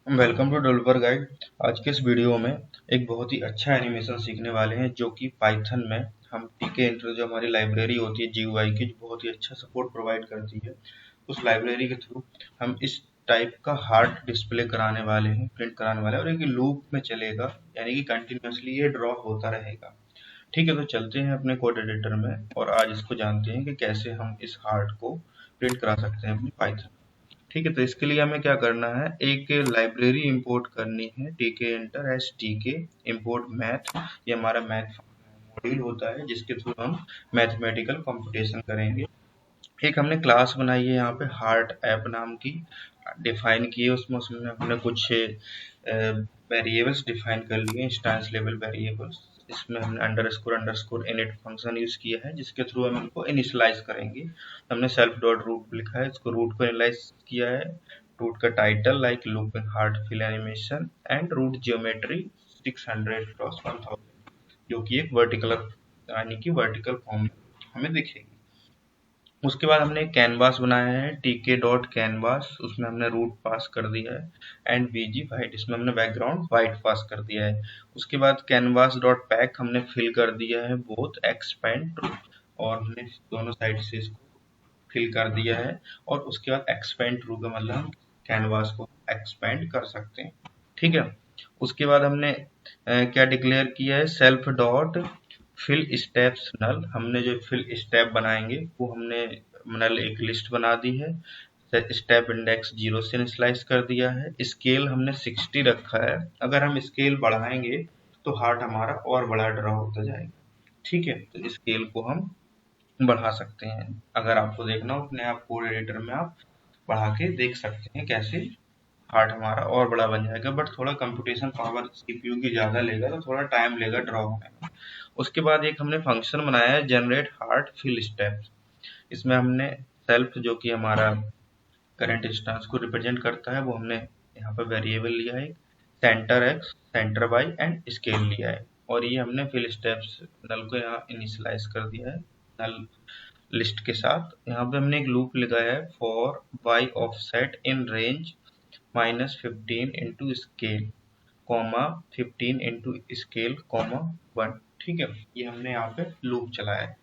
Welcome to developer guide. आज के इस वीडियो में एक बहुत ही अच्छा एनिमेशन सीखने वाले हैं जो कि पाइथन में हम टीके इंटर जो हमारी लाइब्रेरी होती है जीयूआई की, जो बहुत ही अच्छा सपोर्ट प्रोवाइड करती है, उस लाइब्रेरी के थ्रू हम इस टाइप का हार्ट डिस्प्ले कराने वाले हैं, प्रिंट कराने वाले हैं और एक लूप में चलेगा, यानी कि कंटिन्यूसली ये ड्रॉ होता रहेगा। ठीक है, तो चलते हैं अपने कोड एडिटर में और आज इसको जानते हैं कि कैसे हम इस हार्ट को प्रिंट करा सकते हैं अपनी पाइथन। ठीक है, तो इसके लिए हमें क्या करना है, एक लाइब्रेरी इंपोर्ट करनी है, टीके इंटर एस टीके इंपोर्ट मैथ। ये हमारा मैथ मॉड्यूल होता है जिसके थ्रू हम मैथमेटिकल कंप्यूटेशन करेंगे। एक हमने क्लास बनाई है यहाँ पे हार्ट ऐप नाम की, डिफाइन की है, उसमें उसमें हमने कुछ वेरिएबल्स डिफाइन कर लिए, इंस्टेंस लेवल वेरिएबल्स। इसमें हमने underscore underscore init function use किया है जिसके थ्रू हम इनको इनिशियलाइज करेंगे। हमने सेल्फ डॉट रूट लिखा है, इसको रूट को इनिशियलाइज किया है। रूट का title like looping heart fill animation and root geometry 600 cross 1000, जो कि एक वर्टिकल यानी कि वर्टिकल फॉर्म में हमें दिखेगी। उसके बाद हमने एक कैनवास बनाया है, टीके डॉट कैनवास, उसमें हमने रूट पास कर दिया है एंड बीजी वाइट, इसमें हमने बैकग्राउंड वाइट पास कर दिया है। उसके बाद कैनवास डॉट पैक हमने फिल कर दिया है बोथ एक्सपेंड ट्रू, और हमने दोनों साइड से इसको फिल कर दिया है। और उसके बाद एक्सपेंड ट्रू का मतलब हम कैनवास को एक्सपेंड कर सकते हैं। ठीक है, उसके बाद हमने क्या डिक्लेयर किया है, सेल्फ डॉट फिल स्टेप्स नल। हमने जो फिल स्टेप बनाएंगे वो हमने नल एक लिस्ट बना दी है। स्टेप इंडेक्स 0 से इनिशियलाइज कर दिया है। स्केल हमने 60 रखा है, अगर हम स्केल बढ़ाएंगे तो हार्ट हमारा और बड़ा ड्रॉ होता जाएगा। ठीक है, तो स्केल को हम बढ़ा सकते हैं। अगर आपको देखना हो अपने आप कोड एडिटर में आप बढ़ा के देख सकते हैं कैसे हार्ट हमारा और बड़ा बन जाएगा, बट थोड़ा कंप्यूटेशन पावर सीपीयू की ज्यादा लेगा, तो थोड़ा टाइम लेगा ड्रॉ होने में। उसके बाद एक हमने फंक्शन बनाया है जनरेट हार्ट फिल स्टेप्स। इसमें हमने सेल्फ जो कि हमारा करंट इंस्टेंस को रिप्रेजेंट करता है वो हमने यहाँ पर वेरिएबल लिया है, centre x centre y and scale लिया है। और ये हमने फिल स्टेप्स नल को यहाँ इनिशियलाइज कर दिया है नल लिस्ट के साथ। यहाँ पे हमने एक लूप लगाया है for y offset in range -15 into scale comma 15 into scale comma 1। ठीक है, ये हमने यहाँ पे लूप चलाया है।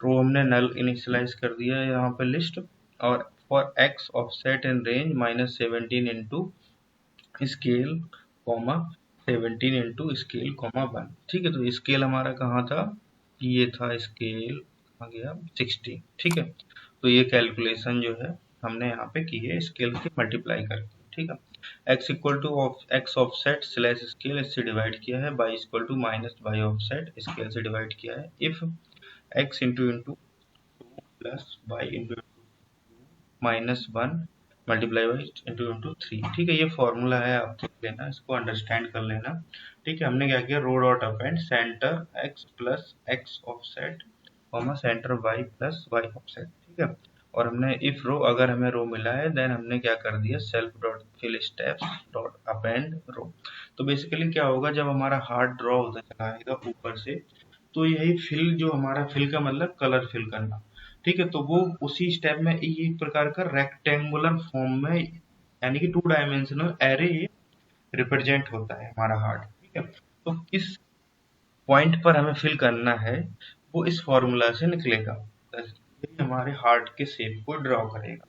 रो हमने नल इनिशियलाइज कर दिया है यहाँ पे लिस्ट, और for x offset in range -17 into scale comma 17 into scale comma 1। ठीक है, तो स्केल हमारा कहाँ था, ये था स्केल, कहाँ गया, 60। ठीक है, तो ये कैलकुलेशन जो है हमने यहाँ पे की है स्केल के मल्टीप्लाई करके। ठीक है, x equal to x offset slash scale, इससे डिवाइड किया है, y equal to minus y offset scale से डिवाइड किया है। If x into into plus y into -1 multiply by into into 3। ठीक है, ये फॉर्मूला है, आप देख लेना, इसको अंडरस्टैंड कर लेना। ठीक है, हमने क्या किया, row dot append centre x plus X offset comma centre y plus Y offset. ठीक है, और हमने इफ रो, अगर हमें रो मिला है देन हमने क्या कर दिया, self dot fill steps dot append row. तो बेसिकली क्या होगा, जब हमारा हार्ट ड्रॉ होता चला आएगा ऊपर से, तो यही फिल, जो हमारा फिल का मतलब कलर फिल करना। ठीक है, तो वो उसी स्टेप में एक प्रकार का रेक्टेंगुलर फॉर्म में, यानी कि 2 डायमेंशनल एरे रिप्रेजेंट होता है हमारा हार्ट। ठीक है, तो किस पॉइंट पर हमें फिल करना है वो इस फॉर्मूला से निकलेगा, तो ये हमारे हार्ट के शेप को ड्रॉ करेगा।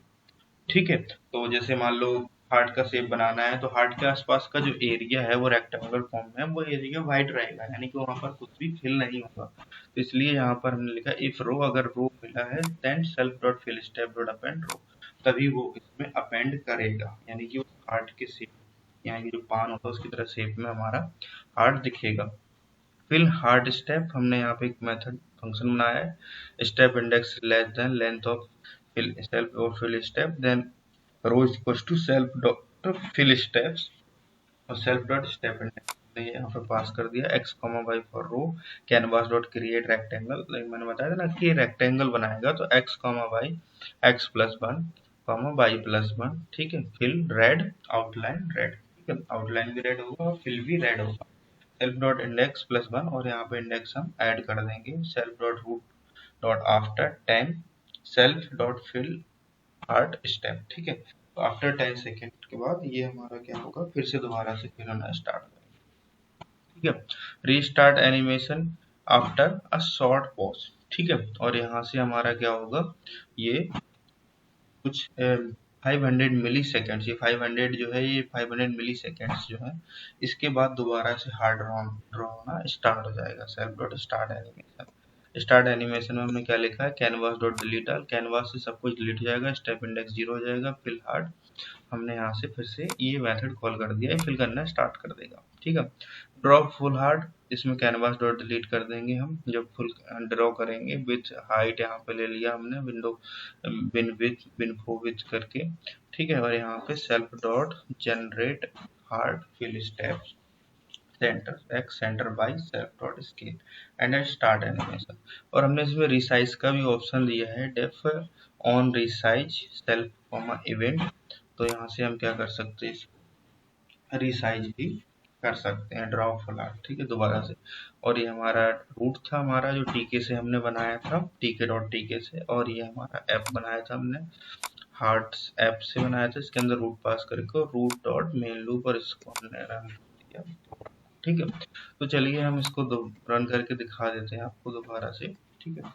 ठीक है, तो जैसे मान लो हार्ट का शेप बनाना है, तो हार्ट के आसपास का जो एरिया है वो रेक्टेंगुलर फॉर्म में है, वो एरिया वाइड रहेगा, यानी कि वहां पर कुछ भी फिल नहीं होगा। तो इसलिए यहाँ पर हमने लिखा इफ रो, अगर रो मिला है then self dot fill step dot append row, तभी वो इसमें अपेंड करेगा, यानी कि उस हार्ट के शेप, यानी कि जो पान होता है उसकी तरह शेप में हमारा हार्ट दिखेगा। फिल हार्ट स्टेप, हमने यहाँ पे एक मेथड फंक्शन बनाया है, step index less than length of fill self और fill step, then row is equal to self dot fill steps और सेल्फ डॉट स्टेप इंडेक्स ने यहाँ पे पास कर दिया X comma Y for row, canvas dot create rectangle, मैंने बताया था ना कि रेक्टेंगल बनाएगा, तो X comma Y X plus 1 comma Y plus 1। ठीक है, फिल रेड आउटलाइन रेड, ठीक है, आउटलाइन भी रेड होगा और फिल भी रेड होगा। सेल्फ डॉट इंडेक्स प्लस 1, और यहाँ पे इंडेक्स हम ऐड कर देंगे, self dot root dot after 10 self dot fill heart step. ठीक है, तो आफ्टर 10 सेकेंड के बाद ये हमारा क्या होगा, फिर से दोबारा से फिर होना स्टार्ट करेगा। ठीक है, restart animation after a short pause. ठीक है, और यहाँ से हमारा क्या होगा, ये कुछ 500 मिली सेकेंड्स, ये 500 जो है, ये 500 मिली सेकेंड्स जो है, इसके बाद दोबारा से हार्ड ड्रॉ होना स्टार्ट हो जाएगा। Self dot start animation, start animation में हमने क्या लिखा है, canvas dot delete all, canvas से सब कुछ डिलीट हो जाएगा, स्टेप इंडेक्स 0 हो जाएगा, फिल हार्ड हमने यहाँ से फिर से ये मेथड कॉल कर दिया, फिल करना स्टार्ट कर देगा। ठीक है, ड्रॉ फुल हार्ड, इसमें कैनवास डॉट डिलीट कर देंगे हम जब फुल ड्रॉ करेंगे। विथ हाइट यहाँ पे ले लिया हमने, window bin width winfo width करके। ठीक है, और यहाँ पे self dot generate heart fill steps centre x centre by self dot scale and start animation. और हमने इसमें रिसाइज का भी ऑप्शन दिया है, def on resize self comma event. तो यहाँ से हम क्या कर सकते हैं, रिसाइज भी कर सकते हैं, ड्रॉ फ्लाट। ठीक है, दोबारा से। और ये हमारा रूट था, हमारा जो टीके से हमने बनाया था, टीके डॉट टीके से, और ये हमारा ऐप बनाया था हमने हार्ट्स ऐप से बनाया था, इसके अंदर रूट पास करके रूट डॉट मेन लूप, और इसको हमने रन किया। ठीक है, तो चलिए हम इसको रन करके दिखा देते हैं आपको दोबारा से। ठीक है,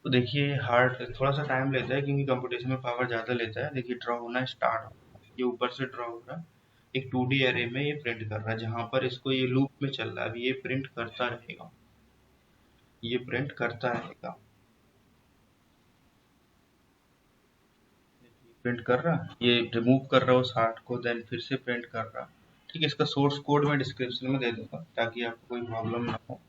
तो देखिए हार्ड थोड़ा सा टाइम लेता है क्योंकि कंप्यूटेशन में पावर ज़्यादा लेता है। देखिए ड्रॉ होना स्टार्ट हो, ये ऊपर से ड्रॉ हो रहा है, एक 2D एरे में ये प्रिंट कर रहा है, जहाँ पर इसको ये लूप में चल रहा है, अभी ये प्रिंट करता रहेगा, ये प्रिंट करता रहेगा, प्रिंट कर रहा है, ये रिमूव कर रहा है उस हार्ट को, देन फिर से प्रिंट कर रहा है। ठीक है, इसका सोर्स कोड मैं डिस्क्रिप्शन में दे दूंगा ताकि आपको कोई प्रॉब्लम ना हो।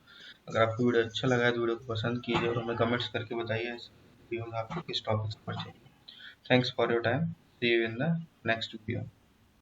अगर आपको वीडियो अच्छा लगा है तो वीडियो को पसंद कीजिए और हमें कमेंट्स करके बताइए वीडियोस आपको किस टॉपिक पर चाहिए। Thanks for your time, see you in the next video.